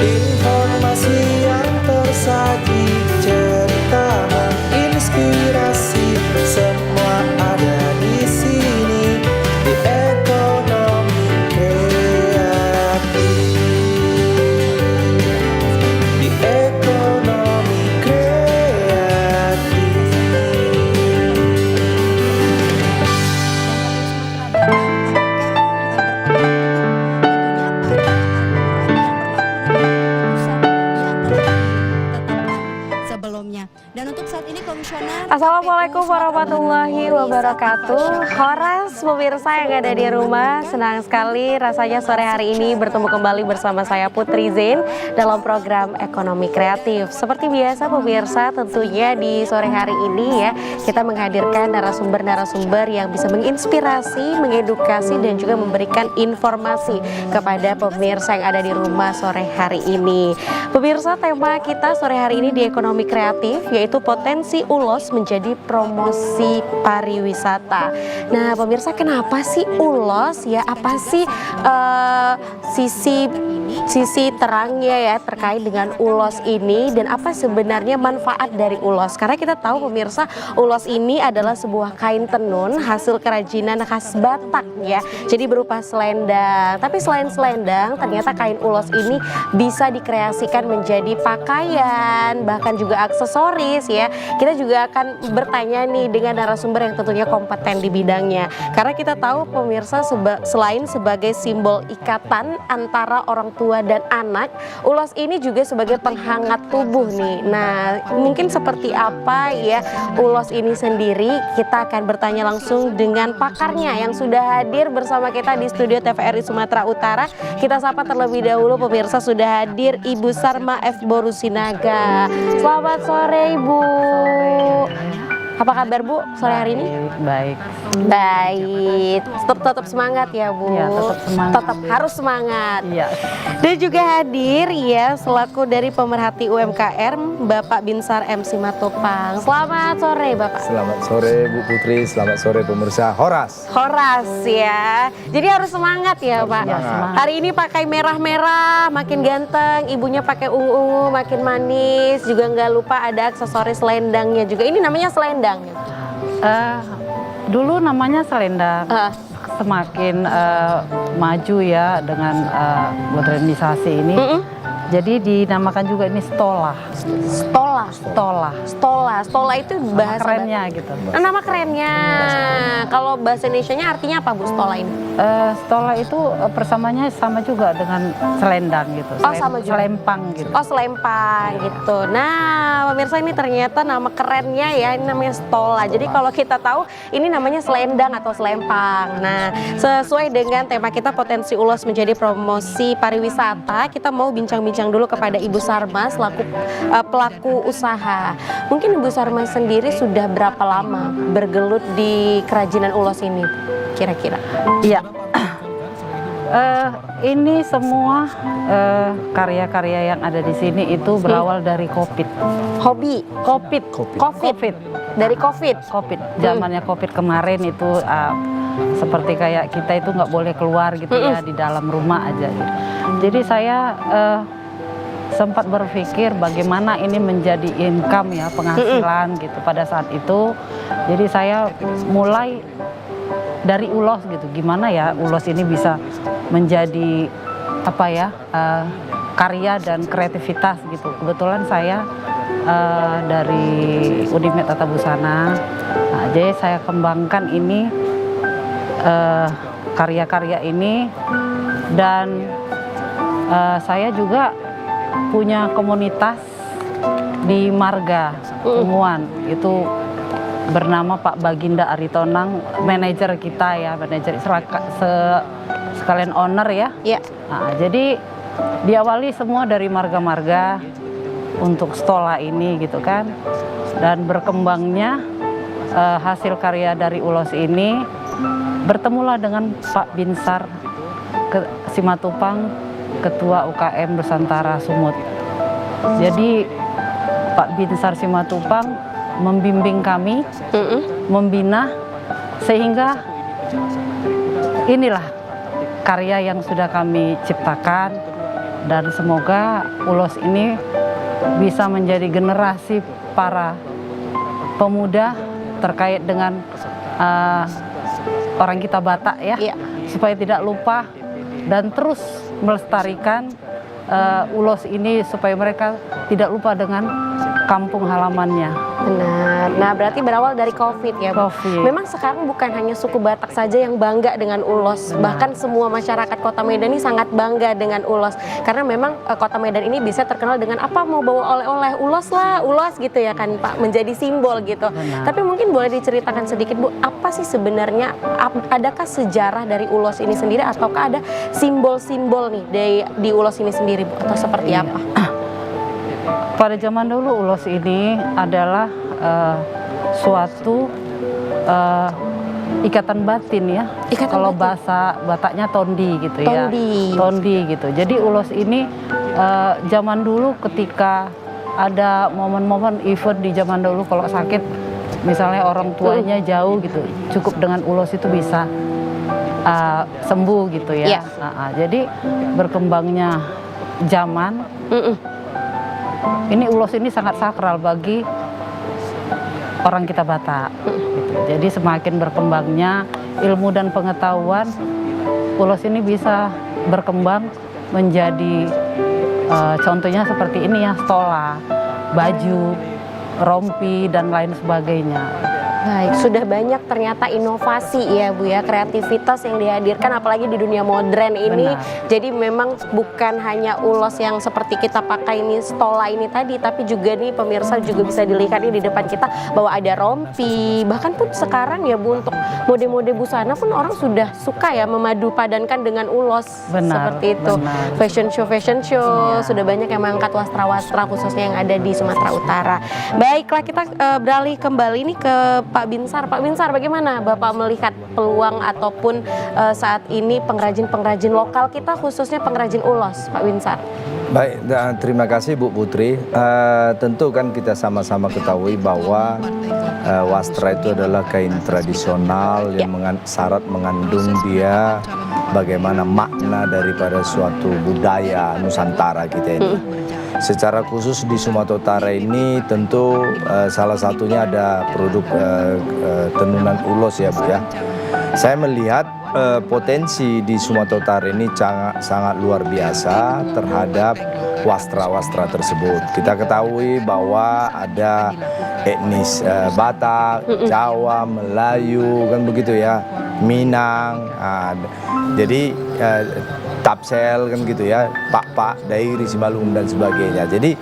Informasi yang tersaji, cerita menginspirasi, semua ada di sini di ekonomi kreatif. Di ekonomi kreatif. Sebelumnya. Dan untuk saat ini komisioner Assalamualaikum warahmatullahi wabarakatuh. Horas pemirsa yang ada di rumah, senang sekali rasanya sore hari ini bertemu kembali bersama saya Putri Zain dalam program Ekonomi Kreatif. Seperti biasa pemirsa, tentunya di sore hari ini ya kita menghadirkan narasumber-narasumber yang bisa menginspirasi, mengedukasi dan juga memberikan informasi kepada pemirsa yang ada di rumah sore hari ini. Pemirsa, tema kita sore hari ini di Ekonomi Kreatif yaitu potensi ulos menjadi promosi pariwisata. Nah, pemirsa, kenapa sih ulos ya? Apa sih sisi terangnya ya terkait dengan ulos ini dan apa sebenarnya manfaat dari ulos? Karena kita tahu pemirsa, ulos ini adalah sebuah kain tenun hasil kerajinan khas Batak ya. Jadi berupa selendang. Tapi selain selendang, ternyata kain ulos ini bisa dikreasikan menjadi pakaian, bahkan juga aksesoris ya. Kita juga akan bertanya nih dengan narasumber yang tentunya kompeten di bidangnya. Karena kita tahu pemirsa, selain sebagai simbol ikatan antara orang tua dan anak, ulos ini juga sebagai penghangat tubuh nih. Nah, mungkin seperti apa ya ulos ini sendiri? Kita akan bertanya langsung dengan pakarnya yang sudah hadir bersama kita di studio TVRI Sumatera Utara. Kita sapa terlebih dahulu pemirsa, sudah hadir Ibu Sarma F. Borusinaga. Selamat sore Ibu. Apa kabar Bu sore hari ini? Baik. Baik. Tetap semangat ya Bu. Ya, tetap semangat. Tetap harus semangat. Iya. Dan juga hadir ya selaku dari pemerhati UMKM Bapak Binsar M. Simatupang. Selamat sore Bapak. Selamat sore Bu Putri, selamat sore pemirsa Horas. Horas ya. Jadi harus semangat ya Pak. semangat. Hari ini pakai merah-merah, makin ganteng. Ibunya pakai ungu-ungu, makin manis. Juga nggak lupa ada aksesoris selendangnya juga. Ini namanya selendang. Dulu namanya selendang. Semakin maju ya dengan modernisasi ini. Jadi dinamakan juga ini stola. Stola. Stola. Stola. Stola itu bahasa Kerennya gitu. Nama kerennya. Kalau bahasa Indonesianya artinya apa Bu stola ini? Stola itu persamanya sama juga dengan selendang gitu. Oh, sama juga. Selempang gitu. Oh, selempang gitu. Nah, pemirsa, ini ternyata nama kerennya ya, ini namanya stola. Jadi kalau kita tahu ini namanya selendang atau selempang. Nah, sesuai dengan tema kita potensi ulos menjadi promosi pariwisata, kita mau bincang-bincang dulu kepada Ibu Sarma selaku pelaku usaha. Mungkin Ibu Sarma sendiri sudah berapa lama bergelut di kerajinan ulos ini kira-kira? Iya. Ini semua karya-karya yang ada di sini itu berawal dari COVID. Hobi? COVID. COVID. Dari COVID? COVID. Zamannya COVID kemarin itu seperti kayak kita itu nggak boleh keluar gitu ya, di dalam rumah aja gitu. Jadi saya sempat berpikir bagaimana ini menjadi income ya, penghasilan gitu pada saat itu. Jadi saya mulai dari ulos gitu, gimana ya ulos ini bisa menjadi apa ya, karya dan kreativitas gitu. Kebetulan saya dari Unimed Tata Busana, nah, jadi saya kembangkan ini karya-karya ini dan saya juga punya komunitas di Marga Unguan, itu bernama Pak Baginda Aritonang, manajer kita ya, manajer sekalian owner ya. Iya. Nah, jadi diawali semua dari marga-marga untuk stola ini gitu kan, dan berkembangnya hasil karya dari ulos ini, bertemulah dengan Pak Binsar Simatupang, Ketua UKM Nusantara Sumut. Jadi Pak Binsar Simatupang membimbing kami, membina, sehingga inilah karya yang sudah kami ciptakan dan semoga ulos ini bisa menjadi generasi para pemuda terkait dengan orang kita Batak ya, Iya. supaya tidak lupa dan terus melestarikan ulos ini supaya mereka tidak lupa dengan kampung halamannya. Benar. Nah, berarti berawal dari COVID ya, Bu? Covid. Memang sekarang bukan hanya suku Batak saja yang bangga dengan ulos, bahkan semua masyarakat Kota Medan ini sangat bangga dengan ulos. Karena memang Kota Medan ini bisa terkenal dengan apa, mau bawa oleh-oleh, ulos lah, ulos gitu ya kan Pak, menjadi simbol gitu. Benar. Tapi mungkin boleh diceritakan sedikit Bu, apa sih sebenarnya, adakah sejarah dari ulos ini sendiri ataukah ada simbol-simbol nih di ulos ini sendiri Bu, atau seperti apa? Pada zaman dulu ulos ini adalah suatu ikatan batin ya. Ikatan Kalau batin. bahasa Bataknya tondi gitu ya. Tondi. Tondi gitu. Jadi ulos ini zaman dulu ketika ada momen-momen event di zaman dulu kalau sakit, misalnya orang tuanya jauh gitu, cukup dengan ulos itu bisa sembuh gitu ya. Iya. Jadi berkembangnya zaman, Mm-mm. ini ulos ini sangat sakral bagi orang kita Batak. Gitu. Jadi semakin berkembangnya ilmu dan pengetahuan, ulos ini bisa berkembang menjadi contohnya seperti ini ya, stola, baju, rompi dan lain sebagainya. Baik, sudah banyak ternyata inovasi ya Bu ya, kreativitas yang dihadirkan apalagi di dunia modern ini. Benar. Jadi memang bukan hanya ulos yang seperti kita pakai ini, stola ini tadi, tapi juga nih pemirsa juga bisa dilihat nih di depan kita bahwa ada rompi. Bahkan pun sekarang ya Bu, untuk mode-mode busana pun orang sudah suka ya memadu padankan dengan ulos. Benar, seperti itu. benar. Fashion show, Iya. sudah banyak yang mengangkat wastra-wastra khususnya yang ada di Sumatera Utara. Baiklah, kita beralih kembali nih ke Pak Binsar. Pak Binsar, bagaimana Bapak melihat peluang ataupun saat ini pengrajin-pengrajin lokal kita, khususnya pengrajin ulos, Pak Binsar? Baik, terima kasih Bu Putri. Tentu kan kita sama-sama ketahui bahwa wastra itu adalah kain tradisional yang syarat mengandung dia bagaimana makna daripada suatu budaya Nusantara kita ini. Secara khusus di Sumatera Utara ini tentu salah satunya ada produk tenunan ulos ya Bu ya. Saya melihat potensi di Sumatera Utara ini sangat luar biasa terhadap wastra-wastra tersebut. Kita ketahui bahwa ada etnis Batak, Jawa, Melayu, kan begitu ya, Minang. Jadi Tapsel kan gitu ya, Pak, Dairi, Simalungun dan sebagainya. Jadi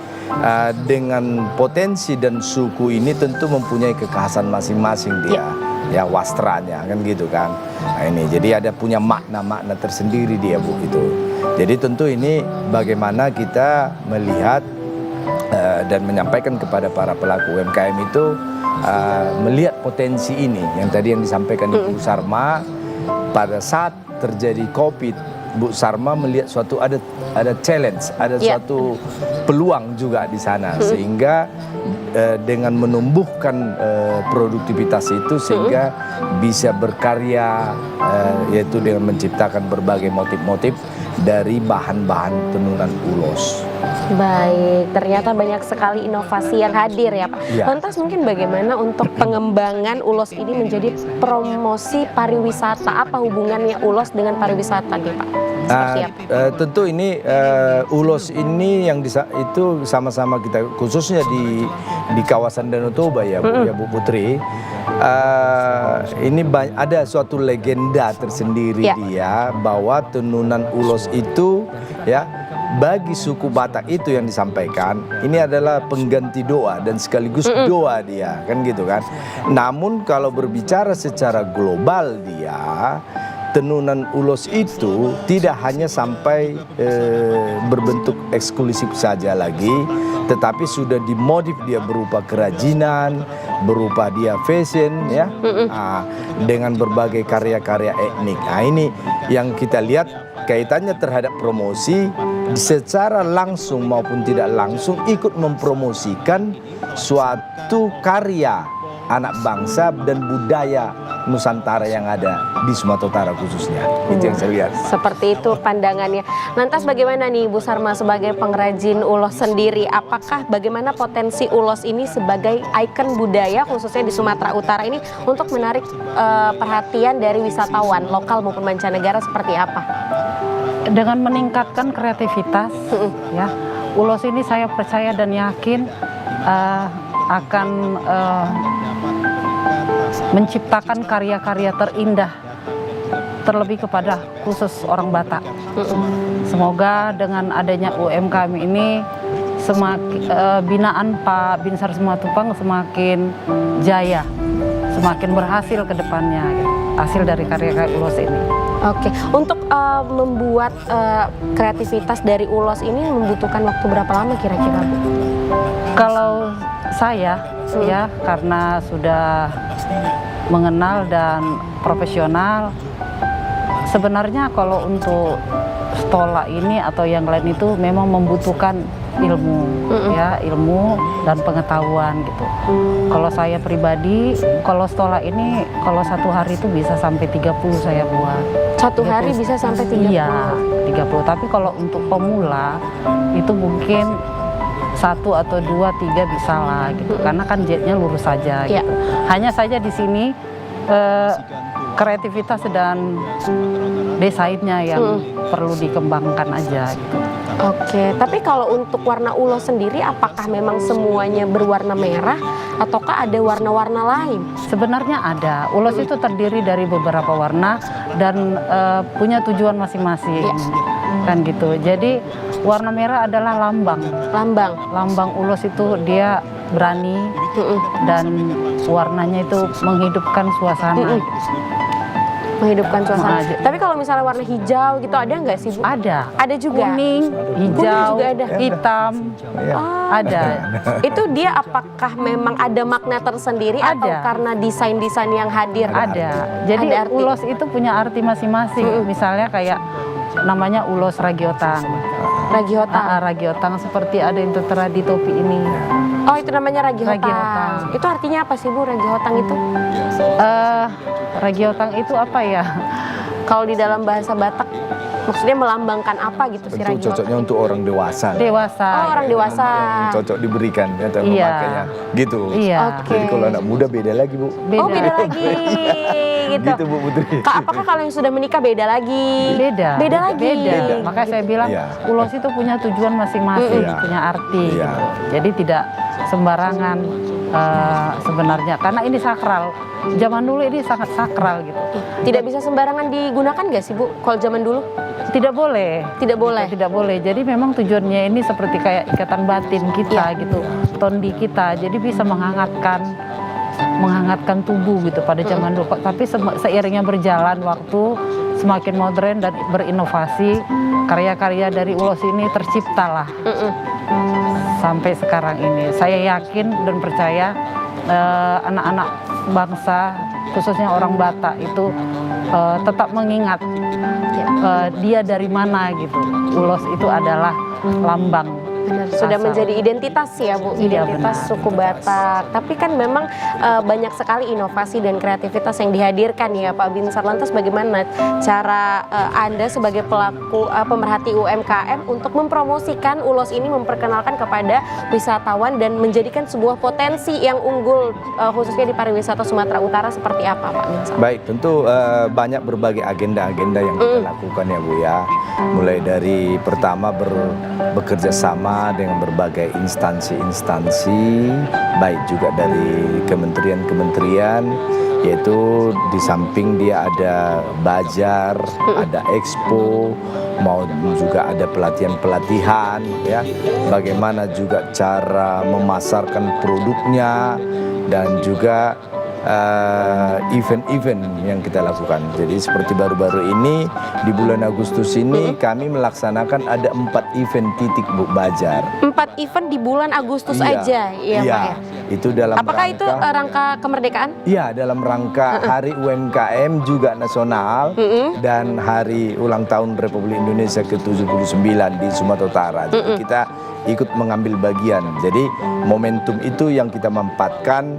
dengan potensi dan suku ini tentu mempunyai kekhasan masing-masing dia. Ya wastranya kan gitu kan. Nah ini jadi ada punya makna-makna tersendiri dia Bu itu. Jadi tentu ini bagaimana kita melihat dan menyampaikan kepada para pelaku UMKM itu melihat potensi ini yang tadi yang disampaikan Ibu Sarma. Pada saat terjadi COVID, Bu Sarma melihat suatu ada challenge, ada suatu peluang juga di sana sehingga dengan menumbuhkan produktivitas itu sehingga bisa berkarya yaitu dengan menciptakan berbagai motif-motif dari bahan-bahan tenunan ulos. Baik, ternyata banyak sekali inovasi yang hadir ya Pak. Ya. Lantas mungkin bagaimana untuk pengembangan ulos ini menjadi promosi pariwisata? Apa hubungannya ulos dengan pariwisata nih Pak? Seperti apa? Tentu ini ulos ini yang itu sama-sama kita khususnya di kawasan Danau Toba ya Bu Putri. Ini ada suatu legenda tersendiri dia bahwa tenunan ulos itu ya bagi suku Batak itu yang disampaikan ini adalah pengganti doa dan sekaligus doa dia kan gitu kan. Namun kalau berbicara secara global dia tenunan ulos itu tidak hanya sampai berbentuk eksklusif saja lagi, tetapi sudah dimodif dia berupa kerajinan, berupa dia fashion ya, dengan berbagai karya-karya etnik. Nah ini yang kita lihat kaitannya terhadap promosi secara langsung maupun tidak langsung ikut mempromosikan suatu karya anak bangsa dan budaya Nusantara yang ada di Sumatera Utara khususnya. Itu yang saya lihat. Seperti itu pandangannya. Lantas bagaimana nih Bu Sarma sebagai pengrajin ulos sendiri? Apakah bagaimana potensi ulos ini sebagai ikon budaya khususnya di Sumatera Utara ini untuk menarik perhatian dari wisatawan lokal maupun mancanegara seperti apa? Dengan meningkatkan kreativitas, ya, ulos ini saya percaya dan yakin akan menciptakan karya-karya terindah, terlebih kepada khusus orang Batak. Semoga dengan adanya UMKM ini binaan Pak Binsar Simatupang semakin jaya, semakin berhasil ke depannya, gitu, hasil dari karya-karya ulos ini. Oke, untuk membuat kreativitas dari ulos ini membutuhkan waktu berapa lama kira-kira, Bu? Kalau saya ya, karena sudah mengenal dan profesional, sebenarnya kalau untuk stola ini atau yang lain itu memang membutuhkan ilmu, ya, ilmu dan pengetahuan gitu. Kalau saya pribadi, kalau stola ini kalau satu hari itu bisa sampai 30 saya buat. Satu hari bisa sampai 30? Iya, 30. Tapi kalau untuk pemula itu mungkin 1 atau 2, 3 bisa lah gitu. Karena kan jetnya lurus saja gitu. Hanya saja di sini kreativitas dan desainnya yang perlu dikembangkan aja gitu. Oke, tapi kalau untuk warna ulos sendiri apakah memang semuanya berwarna merah ataukah ada warna-warna lain? Sebenarnya ada. Ulos itu terdiri dari beberapa warna dan punya tujuan masing-masing. Kan gitu. Jadi warna merah adalah lambang. Lambang ulos itu dia berani dan warnanya itu menghidupkan suasana. Menghidupkan suasana. Tapi kalau misalnya warna hijau gitu ada nggak sih, Bu? Ada. Ada juga. Kuning, hijau, juga ada. hitam, ada. Itu dia apakah memang ada makna tersendiri atau karena desain-desain yang hadir? Ada. Jadi ada arti. ulos itu punya arti masing-masing. Misalnya kayak namanya ulos ragiotang. Ragiotang seperti ada yang tertera di topi ini. Oh, itu namanya ragiotang. Ragiotang. Itu artinya apa sih, Bu, ragiotang itu? Ragiotang itu apa ya? Kalau di dalam bahasa Batak maksudnya melambangkan apa gitu sih Tentu ragiotang? cocoknya untuk orang dewasa. Dewasa. Oh, orang dewasa. Cocok diberikan atau memakainya gitu. Iya. Oke. Jadi kalau anak muda beda lagi, Bu. Oh, beda lagi. Gitu. Gitu, Bu Putri. Apakah kalau yang sudah menikah beda lagi? Beda lagi. Beda. Makanya saya bilang ulos itu punya tujuan masing-masing, punya arti. Gitu. Jadi tidak sembarangan sebenarnya, karena ini sakral. Zaman dulu ini sangat sakral gitu. Tidak bisa sembarangan digunakan nggak sih, Bu? Kalau zaman dulu? Tidak boleh. Tidak boleh. Tidak boleh. Jadi memang tujuannya ini seperti kayak ikatan batin kita gitu, tondi kita. Jadi bisa menghangatkan tubuh gitu pada zaman dulu. Tapi seiringnya berjalan waktu, semakin modern dan berinovasi, karya-karya dari ulos ini terciptalah sampai sekarang ini. Saya yakin dan percaya anak-anak bangsa, khususnya orang Batak itu tetap mengingat dia dari mana gitu. Ulos itu adalah lambang. Benar, sudah menjadi identitas ya, Bu, identitas suku Batak. Tapi kan memang banyak sekali inovasi dan kreativitas yang dihadirkan ya, Pak Binsar. Lantas bagaimana cara Anda sebagai pelaku pemerhati UMKM untuk mempromosikan ulos ini, memperkenalkan kepada wisatawan dan menjadikan sebuah potensi yang unggul khususnya di pariwisata Sumatera Utara seperti apa, Pak Binsar? Baik, tentu banyak berbagai agenda-agenda yang kita lakukan ya, Bu ya. Mulai dari pertama bekerja sama dengan berbagai instansi-instansi, baik juga dari kementerian-kementerian, yaitu di samping dia ada bazar, ada expo, mau juga ada pelatihan-pelatihan ya, bagaimana juga cara memasarkan produknya dan juga event-event yang kita lakukan. Jadi seperti baru-baru ini di bulan Agustus ini kami melaksanakan ada 4 event titik, Bu, bazar. 4 event di bulan Agustus aja, ya, Pak ya? Itu dalam Apakah itu rangka kemerdekaan? Iya, dalam rangka Hari UMKM juga nasional dan Hari Ulang Tahun Republik Indonesia ke-79 di Sumatera Utara. Jadi kita ikut mengambil bagian. Jadi momentum itu yang kita manfaatkan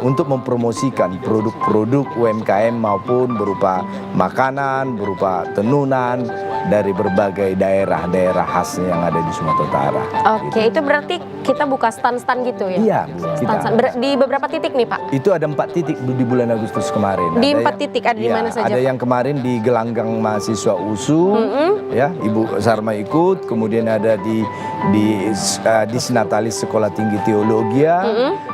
untuk mempromosikan produk-produk UMKM maupun berupa makanan, berupa tenunan dari berbagai daerah-daerah khas yang ada di Sumatera Utara. Oke, itu berarti kita buka stand-stand gitu ya? Iya, Stand-stand. Di beberapa titik nih Pak? Itu ada 4 titik di bulan Agustus kemarin. Di Ada 4 yang- titik ada di ya, mana saja? Ada yang kemarin di Gelanggang Mahasiswa USU, ya Ibu Sarma ikut. Kemudian ada di Disnatalis Sekolah Tinggi Teologia.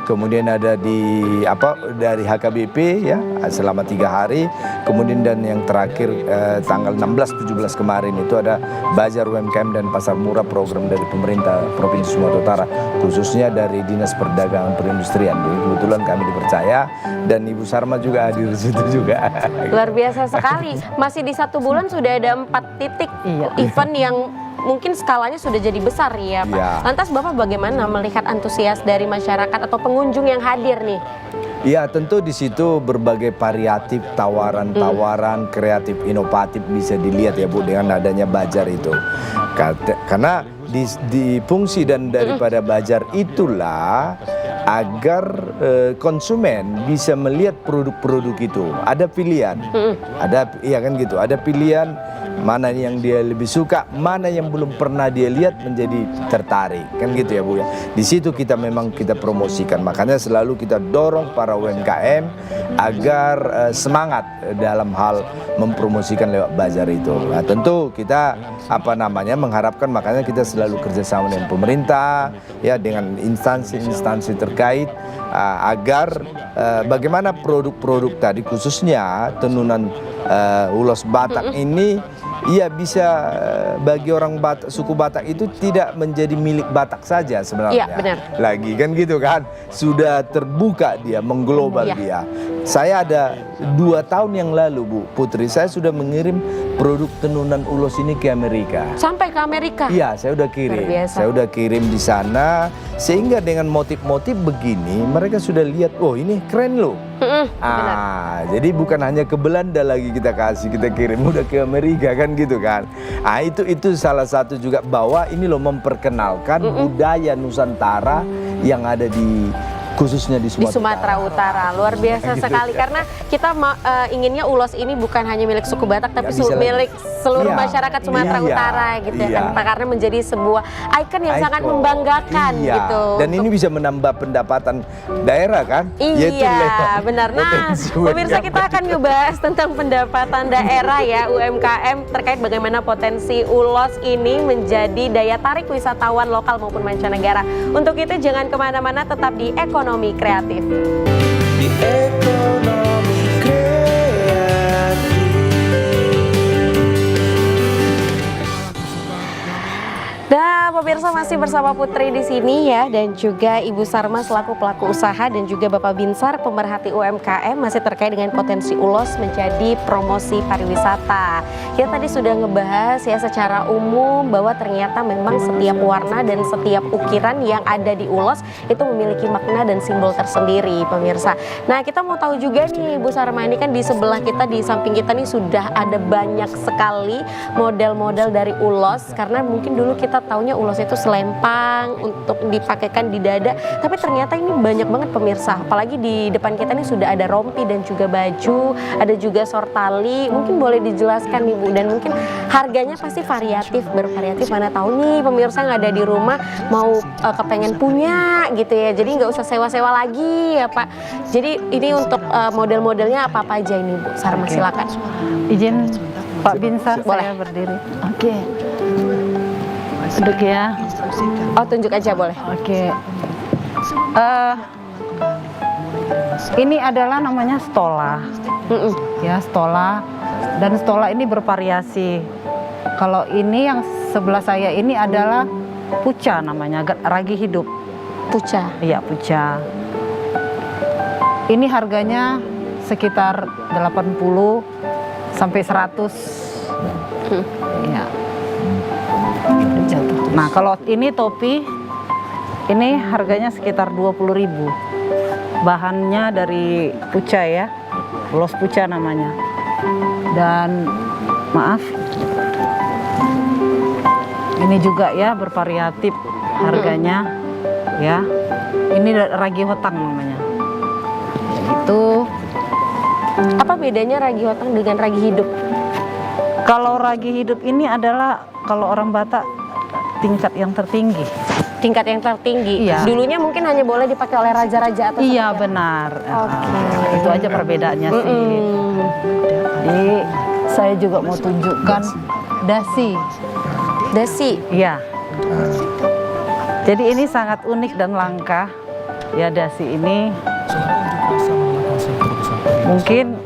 Kemudian ada dari HKBP ya selama 3 hari. Kemudian dan yang terakhir tanggal 16-17 kemarin itu ada Bazar UMKM dan Pasar Murah, program dari pemerintah Provinsi Sumatera Utara, khususnya dari Dinas Perdagangan Perindustrian. Jadi kebetulan kami dipercaya dan Ibu Sarma juga hadir di situ juga. Luar biasa sekali. Masih di 1 bulan sudah ada 4 titik event yang mungkin skalanya sudah jadi besar ya Pak. Iya. Lantas Bapak bagaimana melihat antusias dari masyarakat atau pengunjung yang hadir nih? Ya tentu di situ berbagai variatif tawaran-tawaran kreatif inovatif bisa dilihat ya Bu dengan adanya Bazar itu. Karena di fungsi dan daripada Bazar itulah agar konsumen bisa melihat produk-produk itu. Ada pilihan, iya kan gitu. Ada pilihan mana yang dia lebih suka, mana yang belum pernah dia lihat menjadi tertarik, kan gitu ya Bu ya. Di situ kita memang kita promosikan, makanya selalu kita dorong para UMKM agar semangat dalam hal mempromosikan lewat Bazar itu. Nah, tentu kita mengharapkan, makanya kita selalu kerjasama dengan pemerintah ya, dengan instansi-instansi terkait agar bagaimana produk-produk tadi khususnya tenunan ulos Batak ini ya bisa bagi orang Batak, suku Batak itu tidak menjadi milik Batak saja sebenarnya. Iya, benar. Lagi kan gitu kan, sudah terbuka dia, mengglobal dia. Saya ada 2 tahun yang lalu Bu Putri, saya sudah mengirim produk tenunan ulos ini ke Amerika. Sampai ke Amerika? Iya, saya udah kirim. Luar biasa. Saya udah kirim di sana, sehingga dengan motif-motif begini mereka sudah lihat, oh ini keren loh. Jadi bukan hanya ke Belanda lagi kita kasih, kita kirim udah ke Amerika kan gitu kan. Itu salah satu juga bahwa ini loh memperkenalkan budaya Nusantara yang ada di khususnya di Sumatera Utara. Luar biasa sekali karena kita inginnya ulos ini bukan hanya milik suku Batak tapi milik seluruh masyarakat Sumatera Utara gitu ya kan, karena menjadi sebuah ikon yang sangat membanggakan gitu. Dan ini bisa menambah pendapatan daerah kan? Iya, benar. Nah, pemirsa kita akan ngebahas tentang pendapatan daerah ya, UMKM terkait bagaimana potensi ulos ini menjadi daya tarik wisatawan lokal maupun mancanegara. Untuk itu jangan kemana-mana, tetap di Ekonomi Kreatif. Di ekonomi kreatif. Nah, pemirsa masih bersama Putri di sini ya, dan juga Ibu Sarma selaku pelaku usaha dan juga Bapak Binsar pemerhati UMKM masih terkait dengan potensi ulos menjadi promosi pariwisata. Kita tadi sudah ngebahas ya secara umum bahwa ternyata memang setiap warna dan setiap ukiran yang ada di ulos itu memiliki makna dan simbol tersendiri, pemirsa. Nah, kita mau tahu juga nih Bu Sarma, ini kan di sebelah kita, di samping kita nih sudah ada banyak sekali model-model dari ulos, karena mungkin dulu kita taunya ulos itu selempang untuk dipakaikan di dada, tapi ternyata ini banyak banget pemirsa. Apalagi di depan kita nih sudah ada rompi dan juga baju, ada juga sortali. Mungkin boleh dijelaskan nih Bu, dan mungkin harganya pasti variatif, bervariatif. Mana tahu nih pemirsa yang ada di rumah mau kepengen punya gitu ya, jadi nggak usah sewa-sewa lagi ya Pak. Jadi ini untuk model-modelnya apa-apa aja ini Bu Sarma, silakan. Izin Pak Binsar, saya berdiri. Oke. Duduk ya. Oh, tunjuk aja boleh. Oke. Ini adalah namanya stola. Ya, stola. Dan stola ini bervariasi. Kalau ini yang sebelah saya ini adalah puca namanya, ragi hidup. Puca. Iya, puca. Ini harganya sekitar 80 sampai 100. Iya. Nah, kalau ini topi, ini harganya sekitar 20.000. Bahannya dari puca ya, ulos puca namanya. Dan maaf, ini juga ya bervariatif harganya ya. Ini ragi hotang namanya. Itu Apa bedanya ragi hotang dengan ragi hidup? kalau ragi hidup ini adalah kalau orang Batak tingkat yang tertinggi. Tingkat yang tertinggi. Iya. Dulunya mungkin hanya boleh dipakai oleh raja-raja atau Iya seperti apa? benar. Oke. Itu aja perbedaannya sih. Jadi saya juga mau tunjukkan dasi. Dasi. Iya. Jadi ini sangat unik dan langka. Ya dasi ini mungkin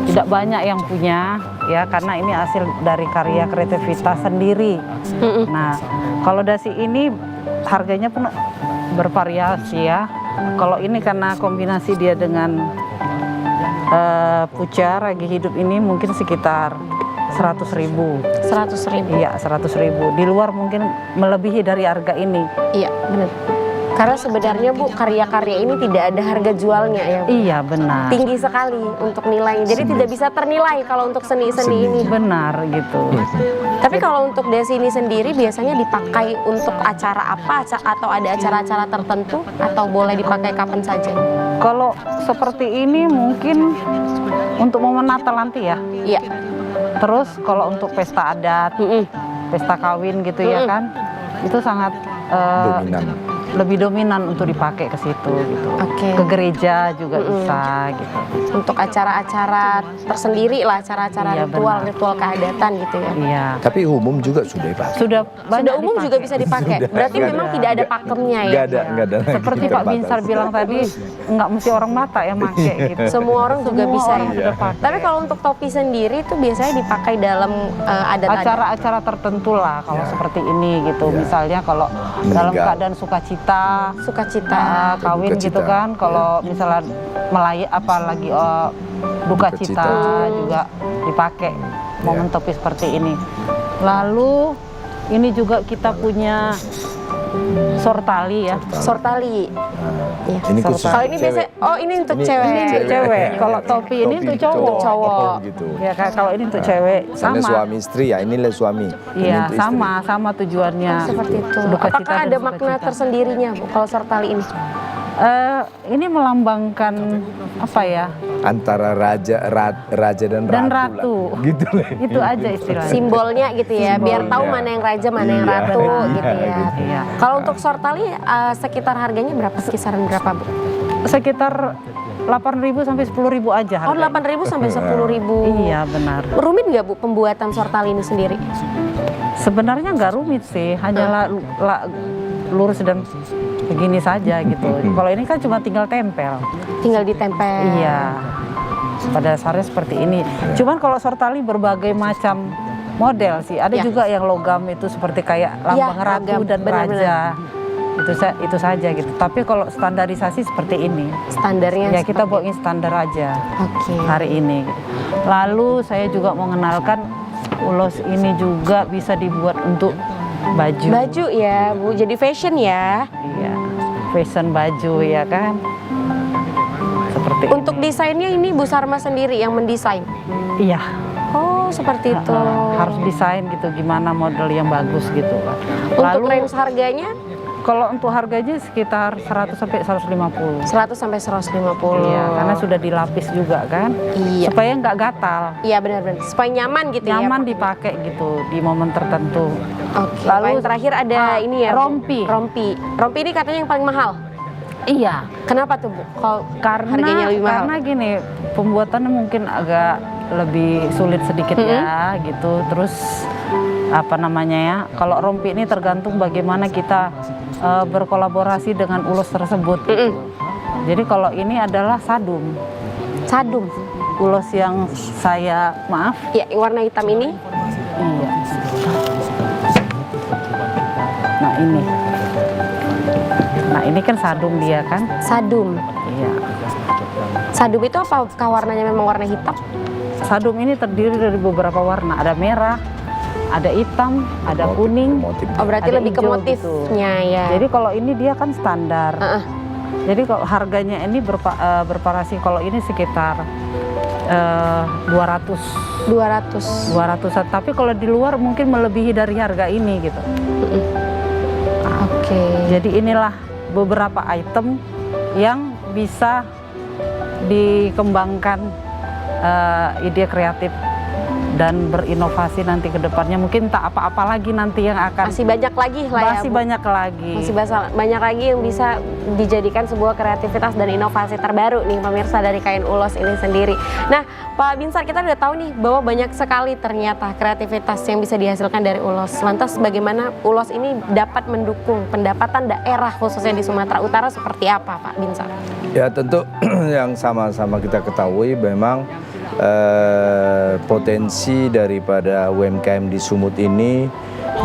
tidak banyak yang punya ya karena ini hasil dari karya kreativitas sendiri. Nah, kalau dasi ini harganya pun bervariasi ya. Kalau ini karena kombinasi dia dengan puca ragi hidup ini mungkin sekitar 100.000. 100.000. Iya, 100.000. Di luar mungkin melebihi dari harga ini. Iya, benar. Karena sebenarnya Bu, karya-karya ini tidak ada harga jualnya ya Bu? Iya, benar. Tinggi sekali untuk nilainya. Jadi tidak bisa ternilai kalau untuk seni-seni ini. Benar gitu. Tapi kalau untuk dasi ini sendiri biasanya dipakai untuk acara apa atau ada acara-acara tertentu atau boleh dipakai kapan saja? Kalau seperti ini mungkin untuk momen Natal nanti ya. Iya. Terus kalau untuk pesta adat, pesta kawin gitu ya kan, itu sangat Dominan. lebih dominan untuk dipakai ke situ gitu. Oke. Ke gereja juga bisa gitu. Untuk acara-acara tersendiri lah, acara-acara Iya, ritual keadatan gitu ya. Iya. Tapi umum juga sudah dipakai. Sudah banyak Sudah umum juga dipakai. bisa dipakai. Berarti Nggak memang ada. tidak ada pakemnya ya. Nggak ada lagi Seperti Pak terbatas. Binsar bilang tadi, nggak mesti orang Batak yang pakai gitu. Semua orang juga Semua bisa orang ya. sudah pakai. Tapi kalau untuk topi sendiri itu biasanya dipakai dalam adat-adat. Acara-acara tertentu lah kalau Ya. seperti ini gitu. Ya. Misalnya kalau dalam Meninggal. keadaan sukacita, Sukacita. kawin Duka gitu cita. kan. Kalau misalnya apalagi duka Duka cita cita. juga dipakai momen Ya. topi seperti ini. Lalu ini juga kita punya sortali ya. Sortali. Iya. Ini khusus Kalau ini untuk biasa, cewek. oh ini untuk Ini cewek. Untuk cewek. Kalau topi ini untuk cowok. Untuk cowok. Gitu. Ya kan kalau ini untuk cewek Misalnya sama. suami istri ya, ini le suami. Ini Iya, untuk istri. sama tujuannya. Seperti itu. Duka cita Apakah dan ada suka makna cita. tersendirinya Bu kalau sortali ini? Ini melambangkan apa ya? Antara raja dan Dan ratu. ratu. lah. Gitu. Itu aja istilahnya. Simbolnya gitu ya, biar tahu Simbolnya. mana yang raja, mana yang Iya. ratu Benar. gitu ya. Iya. Kalau untuk sortali sekitar harganya berapa? Kisaran berapa Bu? Sekitar 8.000 sampai 10.000 aja Oh harganya. 8.000 sampai 10.000. Iya benar. Rumit nggak Bu pembuatan sortali ini sendiri? Sebenarnya nggak rumit sih, hanya lurus dan begini saja gitu. Kalau ini kan cuma tinggal tempel. Tinggal ditempel. Iya. Pada dasarnya seperti ini. Cuman kalau sortali berbagai macam model sih. Ada Ya. juga yang logam itu seperti kayak lambang Ya, ratu logam. dan Benar-benar. raja. Itu saja gitu. Tapi kalau standarisasi seperti ini. Standarnya. Ya kita seperti- bawain standar aja Oke. hari ini. Gitu. Lalu saya juga mengenalkan ulos ini juga bisa dibuat untuk baju. Baju ya Bu, jadi fashion ya. Iya, fashion baju ya kan. Seperti Untuk ini. desainnya ini Bu Sarma sendiri yang mendesain. Iya. Oh seperti itu. Harus desain gitu gimana model yang bagus gitu kan. Untuk range harganya kalau untuk harganya sekitar 100 sampai 150. 100 sampai 150. Iya, karena sudah dilapis juga kan. Iya. Supaya nggak gatal. Iya benar-benar. Supaya nyaman gitu ya. Nyaman dipakai gitu di momen tertentu. Oke. Lalu, Yang terakhir ada ini ya. Bu. rompi. Rompi ini katanya yang paling mahal. Iya. Kenapa tuh Bu? Kalau Karena harganya lebih mahal. karena gini, pembuatannya mungkin agak lebih sulit sedikit ya gitu. Terus apa namanya ya? Kalau rompi ini tergantung bagaimana kita berkolaborasi dengan ulos tersebut. Gitu. Jadi kalau ini adalah sadum. Sadum. Ulos yang saya maaf. Ya, yang warna hitam ini. Iya. Nah ini. Nah ini kan sadum dia kan. Sadum. Iya. Sadum itu apakah warnanya memang warna hitam? Sadum ini terdiri dari beberapa warna. Ada merah, ada hitam, ada kuning. Motif. Oh berarti Ada lebih ke hijau motifnya ya. Jadi kalau ini dia kan standar. Heeh. Jadi kalau harganya ini bervariasi. Kalau ini sekitar 200. 200. Tapi kalau di luar mungkin melebihi dari harga ini gitu. Oke. Jadi inilah beberapa item yang bisa dikembangkan ide kreatif dan berinovasi nanti ke depannya. Mungkin tak apa-apa lagi nanti yang akan Masih banyak lagi lah ya, masih Bu. banyak lagi. Masih banyak lagi yang bisa dijadikan sebuah kreativitas dan inovasi terbaru nih pemirsa dari kain ulos ini sendiri. Nah Pak Binsar, kita udah tahu nih bahwa banyak sekali ternyata kreativitas yang bisa dihasilkan dari ulos. Lantas bagaimana ulos ini dapat mendukung pendapatan daerah khususnya di Sumatera Utara seperti apa Pak Binsar? Ya tentu yang sama-sama kita ketahui memang potensi daripada UMKM di Sumut ini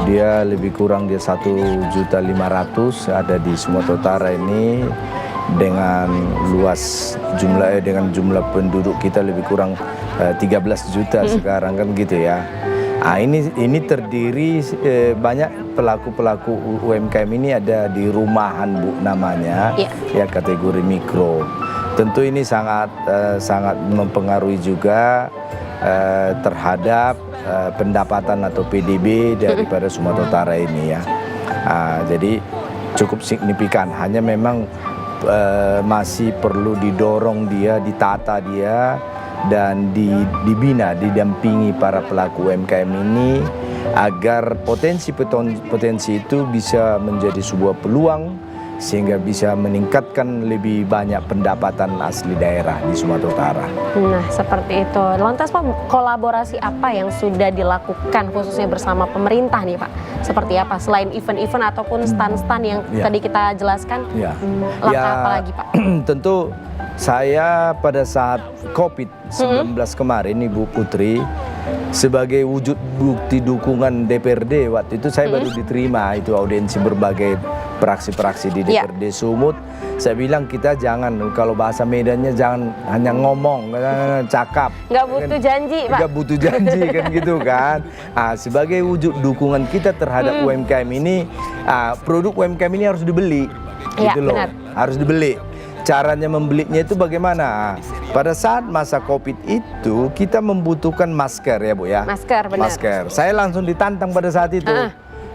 dia lebih kurang dia 1.500.000 ada di Sumatera Utara ini dengan luas dengan jumlah penduduk kita lebih kurang 13 juta sekarang kan gitu ya. Nah, ini terdiri banyak pelaku-pelaku UMKM ini ada di rumahan Bu namanya ya kategori mikro. Tentu ini sangat mempengaruhi juga terhadap pendapatan atau PDB daripada Sumatera Utara ini ya. Jadi cukup signifikan. Hanya memang masih perlu didorong dia, ditata dia dan dibina, didampingi para pelaku UMKM ini agar potensi itu bisa menjadi sebuah peluang sehingga bisa meningkatkan lebih banyak pendapatan asli daerah di Sumatera Utara. Nah, seperti itu. Lantas Pak, kolaborasi apa yang sudah dilakukan khususnya bersama pemerintah nih Pak? Seperti apa? Selain event-event ataupun stand-stand yang tadi kita jelaskan, langkah apa lagi Pak? Tentu saya pada saat COVID-19 kemarin Ibu Putri, sebagai wujud bukti dukungan DPRD waktu itu saya baru diterima itu audiensi berbagai praksi-praksi di DPRD Sumut. Saya bilang kita jangan, kalau bahasa Medannya jangan hanya ngomong, cakap. Nggak butuh janji Pak. Nggak butuh janji kan gitu kan. Sebagai wujud dukungan kita terhadap UMKM ini, produk UMKM ini harus dibeli. Gitu loh, harus dibeli. Caranya membelinya itu bagaimana? Pada saat masa COVID itu kita membutuhkan masker ya Bu ya. Masker, benar. Masker. Saya langsung ditantang pada saat itu.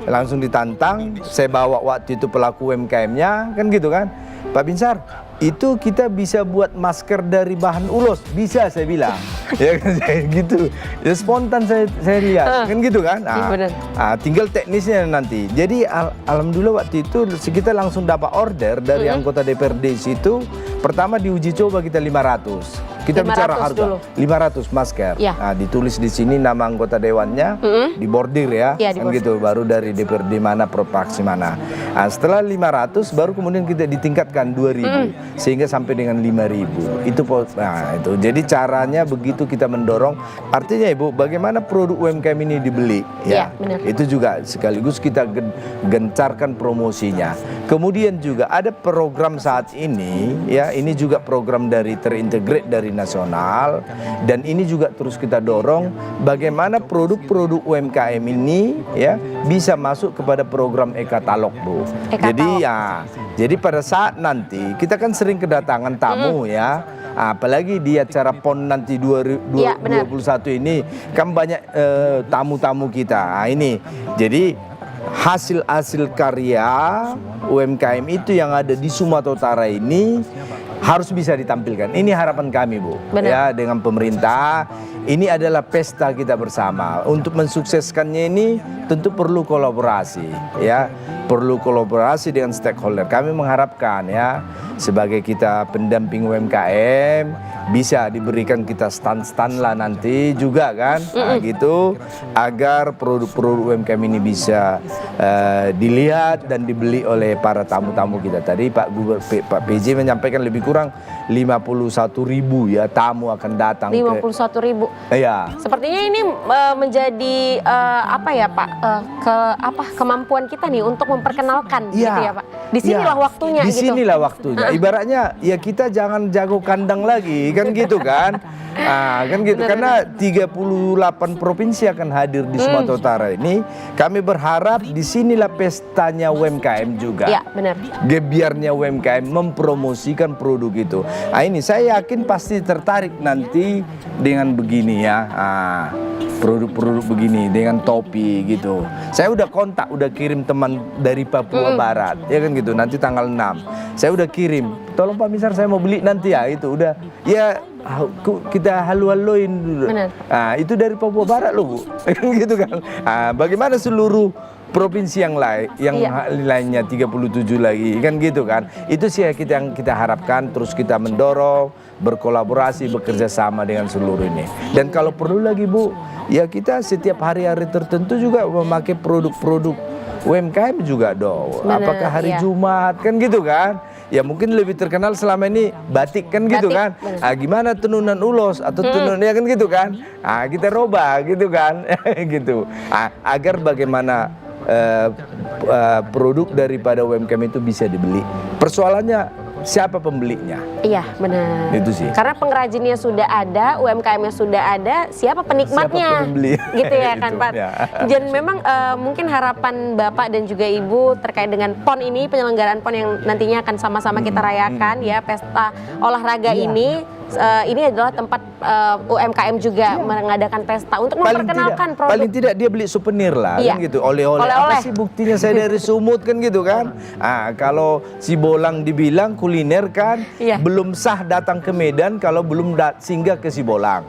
Langsung ditantang, saya bawa waktu itu pelaku UMKM-nya, kan gitu kan. Pak Binsar, itu kita bisa buat masker dari bahan ulos, bisa saya bilang. Ya kan saya gitu. Ya spontan saya lihat, kan gitu kan. Tinggal teknisnya nanti. Jadi alhamdulillah waktu itu kita langsung dapat order dari anggota DPRD situ. Pertama diuji coba kita 500. Kita bicara harga 500 masker. Ditulis di sini nama anggota dewannya, dibordir ya, kan gitu. Baru dari DPRD mana, provinsi mana. Setelah 500 baru kemudian kita ditingkatkan 2.000 sehingga sampai dengan 5.000. Itu itu. Jadi caranya begitu kita mendorong. Artinya Ibu, bagaimana produk UMKM ini dibeli ya. Itu juga sekaligus kita gencarkan promosinya. Kemudian juga ada program saat ini ya, ini juga program dari terintegrate dari nasional dan ini juga terus kita dorong bagaimana produk-produk UMKM ini ya bisa masuk kepada program e-katalog Bu. Jadi pada saat nanti kita kan sering kedatangan tamu ya. Apalagi di acara PON nanti 2021 ini kan banyak tamu-tamu kita. Ini jadi hasil-hasil karya UMKM itu yang ada di Sumatera Utara ini harus bisa ditampilkan. Ini harapan kami Bu. Ya, dengan pemerintah. Ini adalah pesta kita bersama. Untuk mensukseskannya ini tentu perlu kolaborasi ya. Perlu kolaborasi dengan stakeholder. Kami mengharapkan ya sebagai kita pendamping UMKM bisa diberikan kita stand-stand lah nanti juga kan. Gitu agar produk-produk UMKM ini bisa dilihat dan dibeli oleh para tamu-tamu kita. Tadi Pak PJ menyampaikan lebih kurang 51.000 ya tamu akan datang. 51.000. Iya. Sepertinya ini menjadi apa ya Pak? Kemampuan kita nih untuk memperkenalkan gitu ya Pak. Disinilah waktunya. Disinilah waktunya. Ibaratnya ya kita jangan jago kandang lagi kan gitu kan. Kan gitu karena 38 provinsi akan hadir di Sumatera Utara ini. Kami berharap disinilah pestanya UMKM juga. Iya benar. Gebiarnya UMKM mempromosikan produk itu. Ini saya yakin pasti tertarik nanti dengan begini. begini ya, produk-produk begini dengan topi gitu. Saya udah kontak, udah kirim teman dari Papua Barat, ya kan gitu. Nanti tanggal 6, saya udah kirim. Tolong Pak Misar, saya mau beli nanti ya, itu udah. Ya kita halu-haluin dulu. Itu dari Papua Barat loh Bu, gitu kan. Bagaimana seluruh provinsi yang lain, lainnya 37 lagi, kan gitu kan. Itu sih yang kita harapkan, terus kita mendorong, berkolaborasi, bekerja sama dengan seluruh ini. Dan kalau perlu lagi Bu, ya kita setiap hari-hari tertentu juga memakai produk-produk UMKM juga dong. Apakah hari Jumat, kan gitu kan. Ya mungkin lebih terkenal selama ini batik, kan gitu kan. Gimana tenunan ulos atau tenun, ya kan gitu kan. Kita robah gitu kan. Gitu. Agar bagaimana produk daripada UMKM itu bisa dibeli. Persoalannya siapa pembelinya? Iya, benar. Itu sih. Karena pengrajinnya sudah ada, UMKM-nya sudah ada, siapa penikmatnya? Siapa gitu ya kan Pak. Dan memang mungkin harapan Bapak dan juga Ibu terkait dengan PON ini, penyelenggaraan PON yang nantinya akan sama-sama kita rayakan ya, pesta olahraga ini adalah tempat UMKM juga mengadakan pesta untuk memperkenalkan produk. Paling tidak dia beli souvenir lah, kan gitu. Oleh-oleh. Apa sih buktinya saya dari Sumut, kan gitu kan. Kalau si Bolang dibilang kuliner kan, belum sah datang ke Medan kalau belum singgah ke si Bolang.